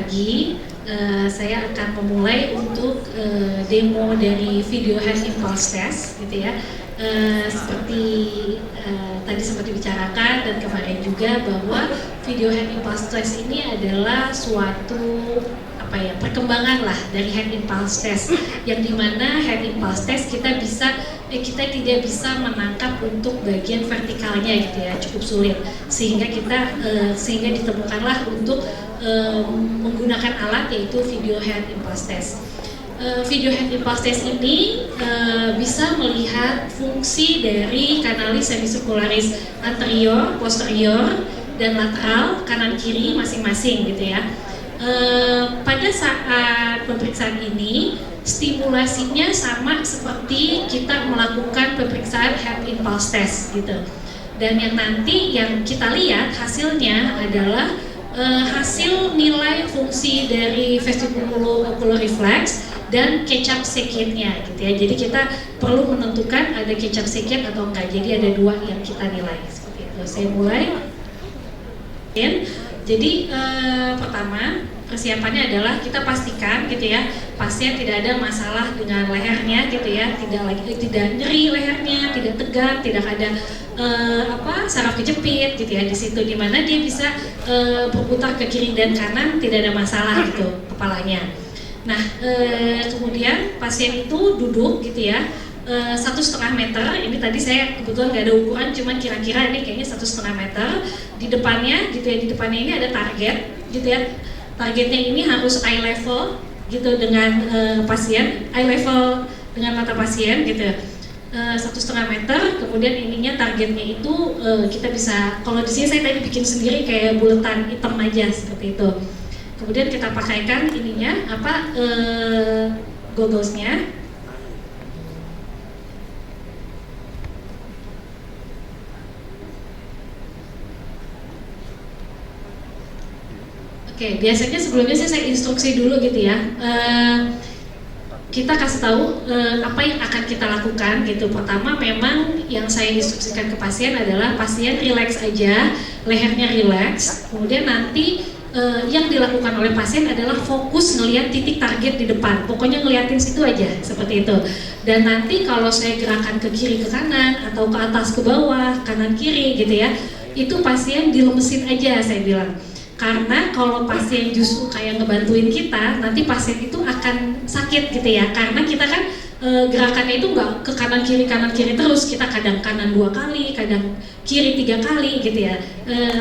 pagi. Saya akan memulai untuk demo dari video hand impulse test, gitu ya. Seperti tadi sempat dibicarakan dan kemarin juga bahwa video hand impulse test ini adalah suatu perkembangan lah dari hand impulse test, yang dimana hand impulse test kita tidak bisa menangkap untuk bagian vertikalnya, gitu ya, cukup sulit, sehingga ditemukanlah untuk menggunakan alat yaitu video hand impulse test. Video hand impulse test ini bisa melihat fungsi dari kanalis semicircularis anterior, posterior, dan lateral kanan kiri masing-masing, gitu ya. Pada saat pemeriksaan ini stimulasinya sama seperti kita melakukan pemeriksaan hand impulse test, gitu. Dan yang nanti yang kita lihat hasilnya adalah hasil nilai fungsi dari vestibulo-ocular reflex dan catch-up second-nya, gitu ya. Jadi kita perlu menentukan ada catch-up second atau enggak. Jadi ada dua yang kita nilai seperti itu. Saya mulai. Jadi pertama persiapannya adalah kita pastikan, gitu ya, pasien tidak ada masalah dengan lehernya, gitu ya, tidak nyeri lehernya, tidak tegang, tidak ada saraf kejepit, gitu ya, di situ dimana dia bisa berputar ke kiri dan kanan, tidak ada masalah gitu kepalanya. Nah, kemudian pasien itu duduk, gitu ya, 1,5 meter. Ini tadi saya kebetulan nggak ada ukuran, cuman kira-kira ini kayaknya 1,5 meter. Di depannya, gitu ya, di depannya ini ada target, gitu ya. Targetnya ini harus eye level, gitu, dengan pasien, eye level dengan mata pasien, gitu. 1,5 meter. Kemudian ininya targetnya itu kita bisa, kalau di sini saya tadi bikin sendiri kayak buletan hitam aja seperti itu. Kemudian kita pakaikan ininya gogglesnya. Oke, biasanya sebelumnya saya instruksi dulu, gitu ya. Kita kasih tahu apa yang akan kita lakukan, gitu. Pertama, memang yang saya instruksikan ke pasien adalah pasien relax aja, lehernya relax. Kemudian nanti yang dilakukan oleh pasien adalah fokus ngelihat titik target di depan. Pokoknya ngeliatin situ aja, seperti itu. Dan nanti kalau saya gerakan ke kiri ke kanan atau ke atas ke bawah, kanan kiri, gitu ya, itu pasien dilemesin aja, saya bilang. Karena kalau pasien justru kayak ngebantuin kita, nanti pasien itu akan sakit, gitu ya. Karena kita kan gerakannya itu nggak ke kanan kiri terus, kita kadang kanan 2 kali, kadang kiri 3 kali, gitu ya.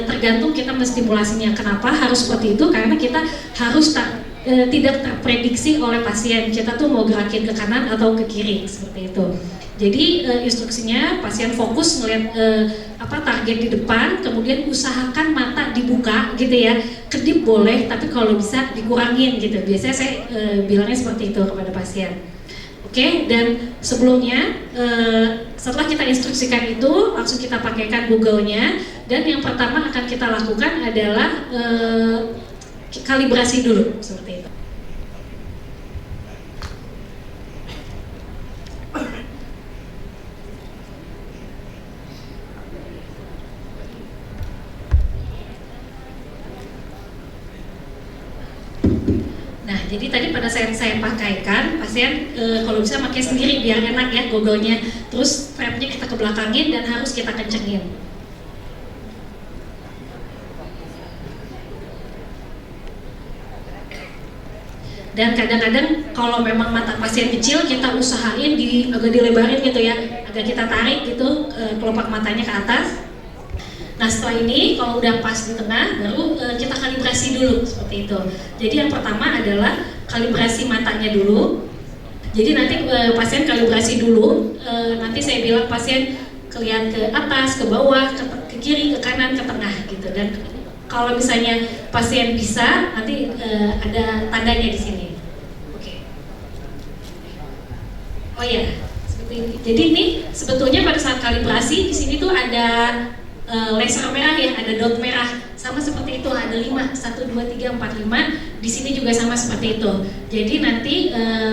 Tergantung kita menstimulasinya. Kenapa harus seperti itu? Karena kita harus tidak terprediksi oleh pasien. Kita tuh mau gerakin ke kanan atau ke kiri, seperti itu. Jadi instruksinya pasien fokus ngelihat target di depan, kemudian usahakan mata dibuka, gitu ya. Kedip boleh, tapi kalau bisa dikurangin, gitu. Biasanya saya bilangnya seperti itu kepada pasien. Oke, dan sebelumnya setelah kita instruksikan itu, langsung kita pakaikan Google-nya, dan yang pertama akan kita lakukan adalah kalibrasi dulu, seperti itu. Nah, jadi tadi pada saat saya pakaikan, pasien kalau bisa pakai sendiri biar enak ya Google-nya. Terus strapnya kita ke belakangin dan harus kita kencengin. Dan kadang-kadang kalau memang mata pasien kecil, kita usahain agak dilebarin, gitu ya, agak kita tarik gitu kelopak matanya ke atas. Nah, setelah ini kalau udah pas di tengah, baru kita kalibrasi dulu, seperti itu. Jadi yang pertama adalah kalibrasi matanya dulu. Jadi nanti pasien kalibrasi dulu, nanti saya bilang pasien kelihatan ke atas, ke bawah, ke kiri, ke kanan, ke tengah, gitu. Dan kalau misalnya pasien bisa, nanti ada tandanya di sini. Oke. Oh iya, seperti ini. Jadi ini sebetulnya pada saat kalibrasi di sini tuh ada laser merah ya, ada dot merah, sama seperti itu, ada 5, 1, 2, 3, 4, 5. Di sini juga sama seperti itu. Jadi nanti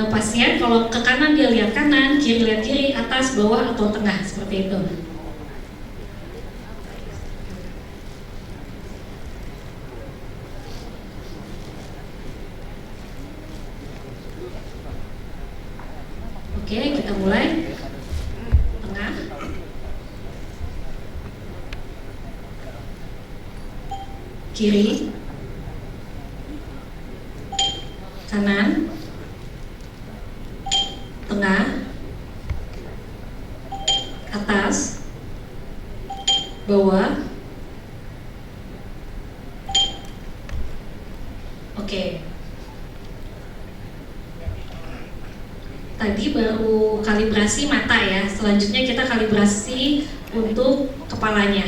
pasien kalau ke kanan dia lihat kanan, kiri lihat kiri, atas, bawah atau tengah, seperti itu. Oke, kita mulai. Tengah, kiri, kanan, tengah, atas, bawah. Oke. Tadi baru kalibrasi mata ya. Selanjutnya kita kalibrasi untuk kepalanya.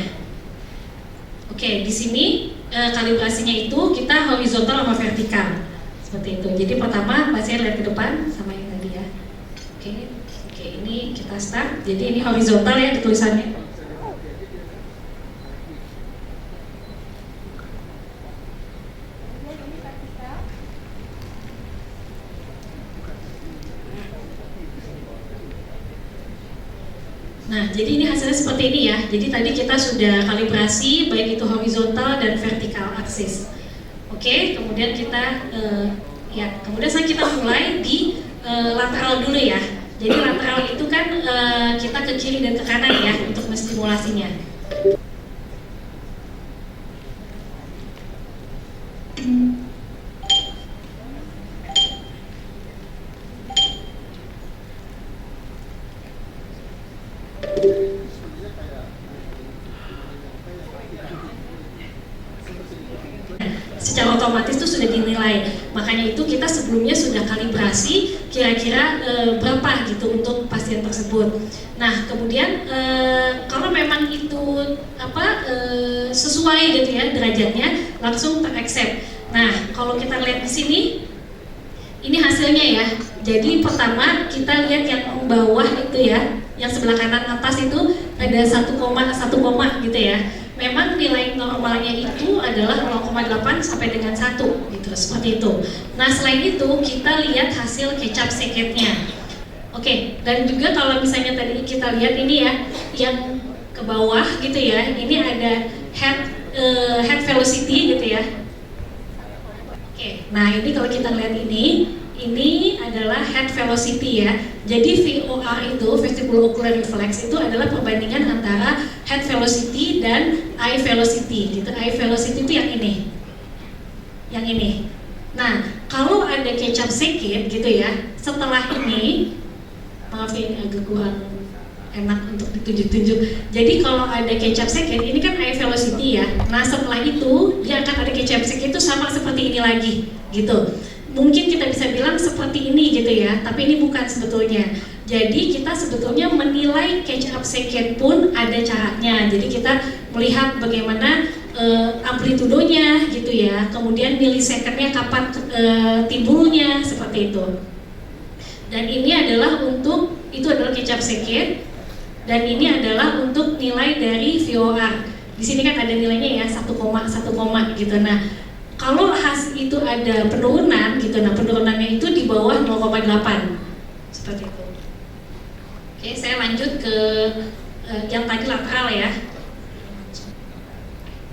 Oke, di sini kalibrasinya itu kita horizontal sama vertikal. Seperti itu. Jadi pertama pasien lihat ke depan sama yang tadi ya. Oke, ini kita start. Jadi ini horizontal ya tulisannya. Nah, jadi ini hasilnya seperti ini ya. Jadi tadi kita sudah kalibrasi baik itu horizontal dan vertikal aksis. Oke, kemudian kita kemudian kita mulai di lateral dulu ya. Jadi lateral itu kan kita ke kiri dan ke kanan ya untuk menstimulasinya. Secara otomatis itu sudah dinilai, makanya itu kita sebelumnya sudah kalibrasi kira-kira berapa gitu untuk pasien tersebut. Nah kemudian kalau memang itu sesuai gitu ya derajatnya, langsung teraccept. Nah kalau kita lihat di sini, ini hasilnya ya. Jadi pertama kita lihat yang bawah itu ya, yang sebelah kanan atas itu ada 1,1 gitu ya. Memang nilai normalnya itu adalah 0,8 sampai dengan 1 gitu, seperti itu. Nah selain itu kita lihat hasil kecap seketnya. Oke, dan juga kalau misalnya tadi kita lihat ini ya, yang ke bawah gitu ya, ini ada head velocity gitu ya. Oke, nah ini kalau kita lihat ini adalah head velocity ya. Jadi VOR itu, vestibulo-ocular reflex itu adalah perbandingan antara head velocity dan eye velocity gitu. Eye velocity itu yang ini. Yang ini. Nah, kalau ada kecap sekit gitu ya, setelah ini, maaf ya ini agak kurang enak untuk ditunjuk-tunjuk. Jadi kalau ada kecap sekit, ini kan eye velocity ya. Nah, setelah itu dia akan ada kecap sekit itu sama seperti ini lagi gitu. Mungkin kita bisa bilang seperti ini gitu ya, tapi ini bukan sebetulnya. Jadi kita sebetulnya menilai catch up second pun ada caranya. Jadi kita melihat bagaimana amplitudonya gitu ya, kemudian milisecondnya kapan timbulnya, seperti itu. Dan ini adalah itu adalah catch up second, dan ini adalah untuk nilai dari VOR. Di sini kan ada nilainya ya 1,1 gitu. Nah, kalau itu ada penurunan gitu, nah penurunannya itu di bawah 0,8 seperti itu. Oke, saya lanjut ke yang tadi lateral ya.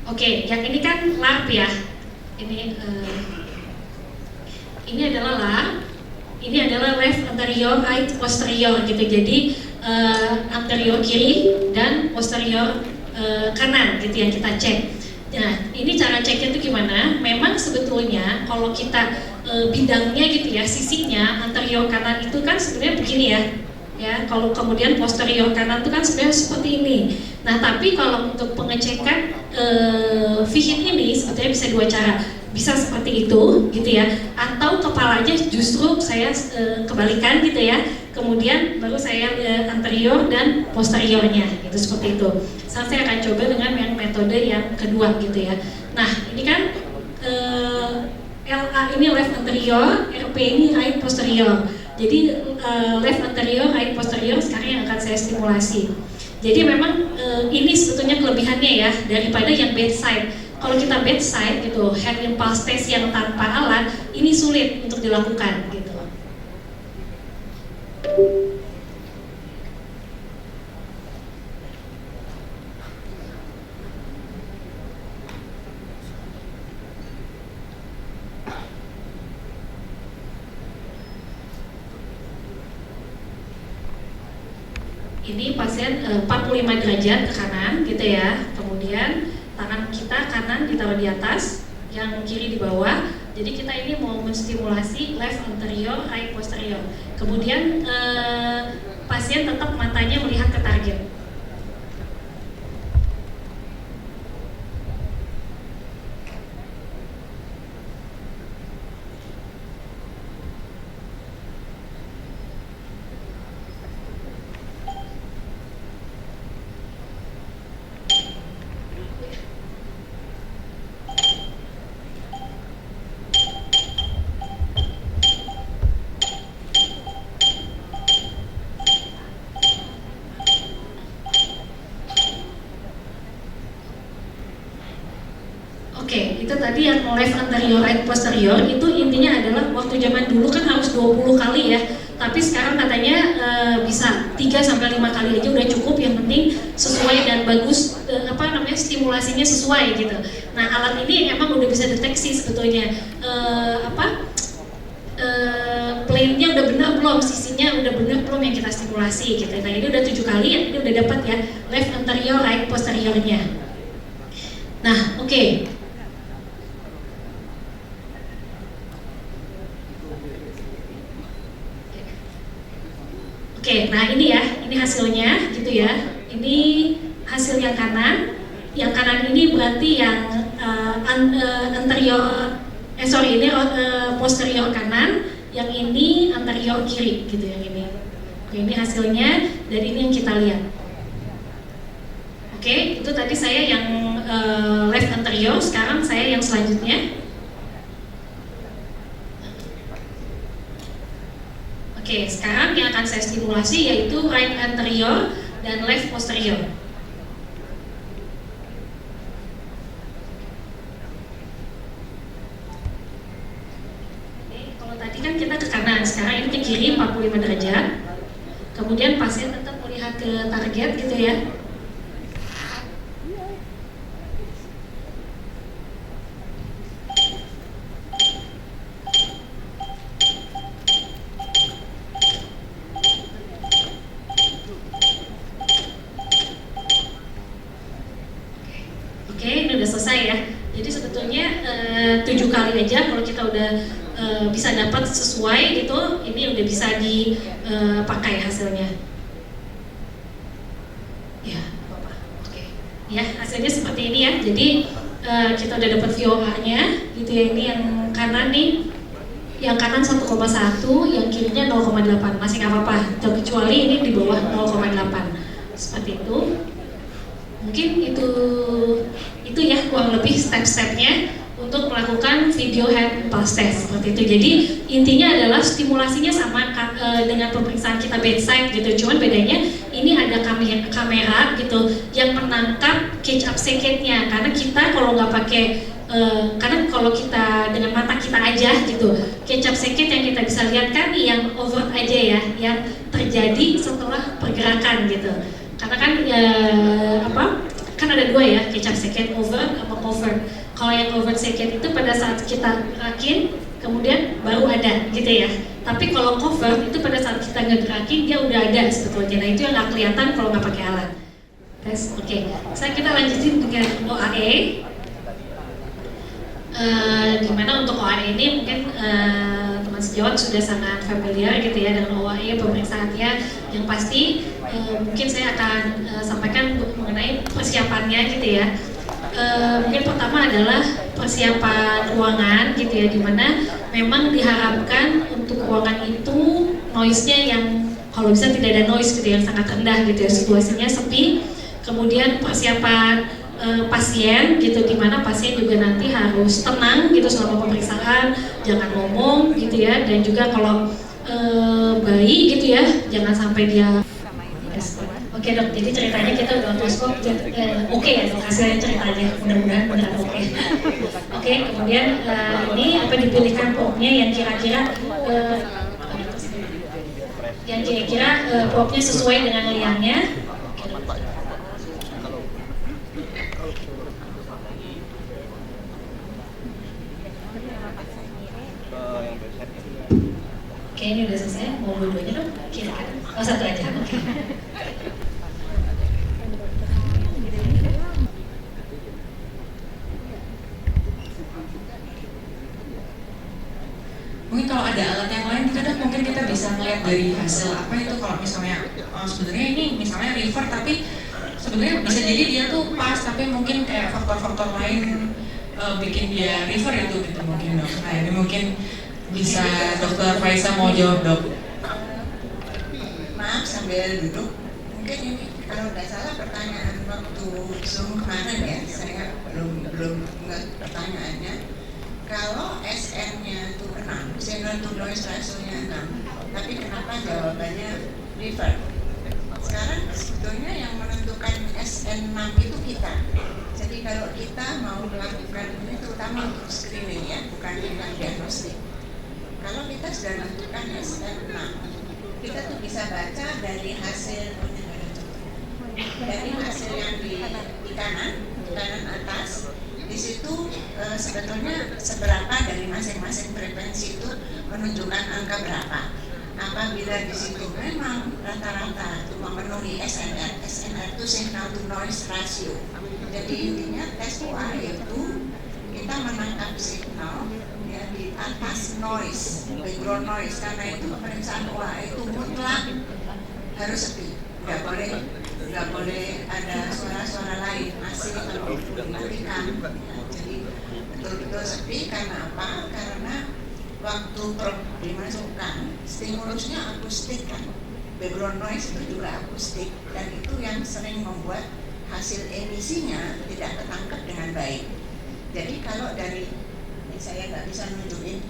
Oke, yang ini kan LARP ya. Ini adalah LARP. Ini adalah left anterior, right posterior gitu. Jadi anterior kiri dan posterior kanan gitu yang kita cek. Nah, ini cara ceknya itu gimana? Memang sebetulnya kalau kita bidangnya gitu ya, sisinya anterior kanan itu kan sebenarnya begini ya. Ya, kalau kemudian posterior kanan itu kan sebenarnya seperti ini. Nah, tapi kalau untuk pengecekan vision ini sebetulnya bisa dua cara. Bisa seperti itu gitu ya, atau kepalanya justru saya kebalikan gitu ya. Kemudian baru saya anterior dan posteriornya gitu, seperti itu. Saya akan coba dengan yang metode yang kedua gitu ya. Nah, ini kan LA ini left anterior, RP ini right posterior. Jadi left anterior, right posterior sekarang yang akan saya stimulasi. Jadi memang ini sebetulnya kelebihannya ya daripada yang bedside. Kalau kita bedside gitu, head impulse test yang tanpa alat, ini sulit untuk dilakukan gitu. Ini pasien 45 derajat ke kanan gitu ya. Kemudian tangan kita kanan ditaruh di atas, yang kiri di bawah. Jadi kita ini mau menstimulasi left anterior, right posterior. Kemudian pasien tetap matanya melihat ke target. Oke, itu tadi yang left anterior, right posterior, itu intinya adalah waktu zaman dulu kan harus 20 kali ya, tapi sekarang katanya bisa 3-5 kali aja udah cukup, yang penting sesuai dan bagus, stimulasinya sesuai gitu. Nah, alat ini emang udah bisa deteksi sebetulnya plane-nya udah benar belum, sisinya udah benar belum yang kita stimulasi gitu. Nah, ini udah 7 kali ya, ini udah dapat ya left anterior, right posteriornya. Nah, oke. Oke, nah ini ya, ini hasilnya gitu ya. Ini hasil yang kanan. Yang kanan ini berarti yang posterior kanan. Yang ini anterior kiri gitu yang ini. Oke, ini hasilnya dan ini yang kita lihat. Oke, itu tadi saya yang left anterior. Sekarang saya yang selanjutnya. Oke, sekarang yang akan saya stimulasi yaitu right anterior dan left posterior. Oke, kalau tadi kan kita ke kanan, sekarang ini ke kiri 45 derajat. Kemudian pasien tetap melihat ke target gitu ya. Oke, ini udah selesai ya. Jadi sebetulnya 7 kali aja kalau kita udah bisa dapat sesuai gitu, ini udah bisa dipakai hasilnya. Ya, apa-apa. Oke. Ya, hasilnya seperti ini ya. Jadi kita udah dapat VOR-nya gitu ya. Ini yang kanan nih. Yang kanan 1,1, yang kirinya 0,8. Masih nggak apa-apa. Kecuali ini di bawah 0,8. Seperti itu. Mungkin itu ya kurang lebih step-stepnya untuk melakukan video hand pulse test seperti itu. Jadi intinya adalah stimulasinya sama dengan pemeriksaan kita bedside gitu. Cuman bedanya ini ada kamera gitu yang menangkap catch up second-nya. Karena kita kalau nggak pakai karena kalau kita dengan mata kita aja gitu, catch up second yang kita bisa lihat kan yang overt aja ya, yang terjadi setelah pergerakan gitu. Karena kan kan ada dua ya, catch up second, overt sama covert. Kalau yang overt second itu pada saat kita gerakin, kemudian baru ada gitu ya. Tapi kalau covert itu pada saat kita ngegerakin dia udah ada sebetulnya. Nah itu yang nggak kelihatan kalau nggak pakai alat. Tes, oke. Kita lanjutin dengan OAE. Dimana untuk OAE ini mungkin teman sejawat sudah sangat familiar gitu ya dengan OAE pemeriksaannya. Yang pasti mungkin saya akan sampaikan mengenai persiapannya gitu ya. Mungkin pertama adalah persiapan ruangan gitu ya, dimana memang diharapkan untuk ruangan itu noise-nya yang kalau bisa tidak ada noise gitu, yang sangat rendah gitu ya, situasinya sepi. Kemudian persiapan pasien gitu, dimana pasien juga nanti harus tenang gitu selama pemeriksaan, jangan ngomong gitu ya, dan juga kalau bayi gitu ya, jangan sampai dia. Oke dok, jadi ceritanya kita udah otoskop, oke ya dok hasilnya ceritanya, mudah-mudahan benar oke. Oke, kemudian ini apa dipilihkan probnya yang kira-kira probnya sesuai dengan liangnya. Oke, ini udah selesai, mau dua-duanya dok, kira-kira. Oh, satu aja. Oke. Mungkin kalau ada alat yang lain kita mungkin kita bisa melihat dari hasil apa itu kalau misalnya sebenarnya ini misalnya river tapi sebenarnya bisa jadi dia tuh pas tapi mungkin kayak faktor-faktor lain bikin dia river itu gitu mungkin dok. Nah ini mungkin bisa dokter Faisa mau jawab dok. Maaf sambil duduk, mungkin ini kalau nggak salah pertanyaan waktu Zoom kemarin ya, saya belum ingat pertanyaannya. Kalau SN-nya itu 6, signal to noise ratio-nya 6, tapi kenapa jawabannya river? Sekarang sebetulnya yang menentukan SN6 itu kita. Jadi kalau kita mau melakukan ini terutama untuk screening ya, bukan dengan diagnostik. Kalau kita sudah menentukan SN6, kita tuh bisa baca dari hasil yang di kanan atas. Di situ sebetulnya seberapa dari masing-masing frekuensi itu menunjukkan angka berapa. Apabila di situ memang rata-rata itu memenuhi SNR itu signal to noise ratio. Jadi intinya tes OA itu kita menangkap signal ya di atas noise, background noise, karena itu pemeriksaan OA itu mutlak harus sepi, nggak boleh ada suara-suara lain asing kalau dimatikan ya. Jadi betul-betul sepi. Karena apa? Karena waktu dimasukkan stimulusnya akustik kan, background noise itu juga akustik, dan itu yang sering membuat hasil emisinya tidak ketangkep dengan baik. Jadi kalau dari ini saya nggak bisa nunjukin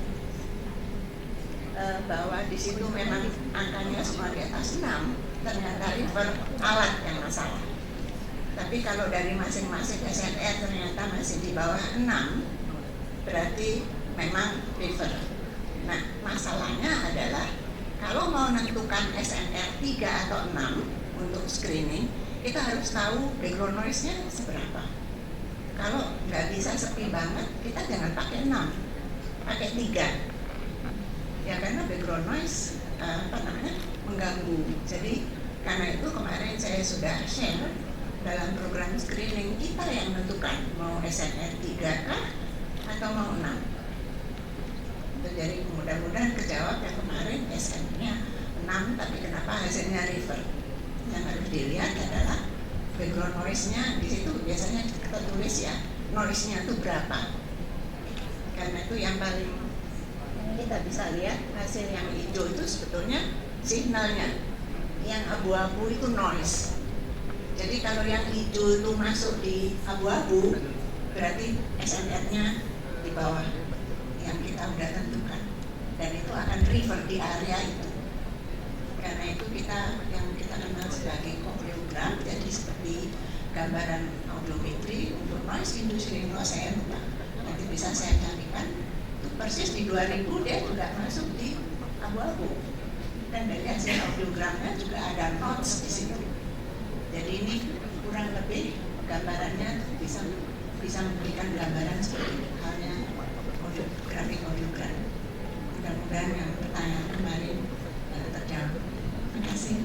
bahwa di situ memang angkanya semua di atas 6, ternyata river alat yang masalah. Tapi kalau dari masing-masing SNR ternyata masih di bawah 6, berarti memang river. Nah, masalahnya adalah kalau mau menentukan SNR 3 atau 6 untuk screening, kita harus tahu background noise-nya seberapa. Kalau nggak bisa sepi banget, kita jangan pakai 6, pakai 3. Ya karena background noise mengganggu. Jadi karena itu kemarin saya sudah share dalam program screening kita yang menentukan mau SNR 3 kah atau mau 6. Jadi mudah-mudahan kejawab yang kemarin SN-nya 6 tapi kenapa hasilnya river. Yang harus dilihat adalah background noise-nya. Di situ biasanya kita tulis ya noise-nya itu berapa. Karena itu yang paling kita bisa lihat hasil yang hijau itu sebetulnya signalnya, yang abu-abu itu noise. Jadi kalau yang hijau itu masuk di abu-abu berarti SNR-nya di bawah yang kita udah tentukan, dan itu akan river di area itu. Karena itu kita yang kita kenal sebagai audiogram, jadi seperti gambaran audiometri untuk noise industri ini saya lupa, nanti bisa saya carikan. Persis di 2000 dia juga masuk di abu-abu, dan dari hasil audiogramnya juga ada notes di situ. Jadi ini kurang lebih gambarannya bisa memberikan gambaran seperti halnya audiogram. Mudah-mudahan yang pertanyaan kemarin terjawab. Terima kasih.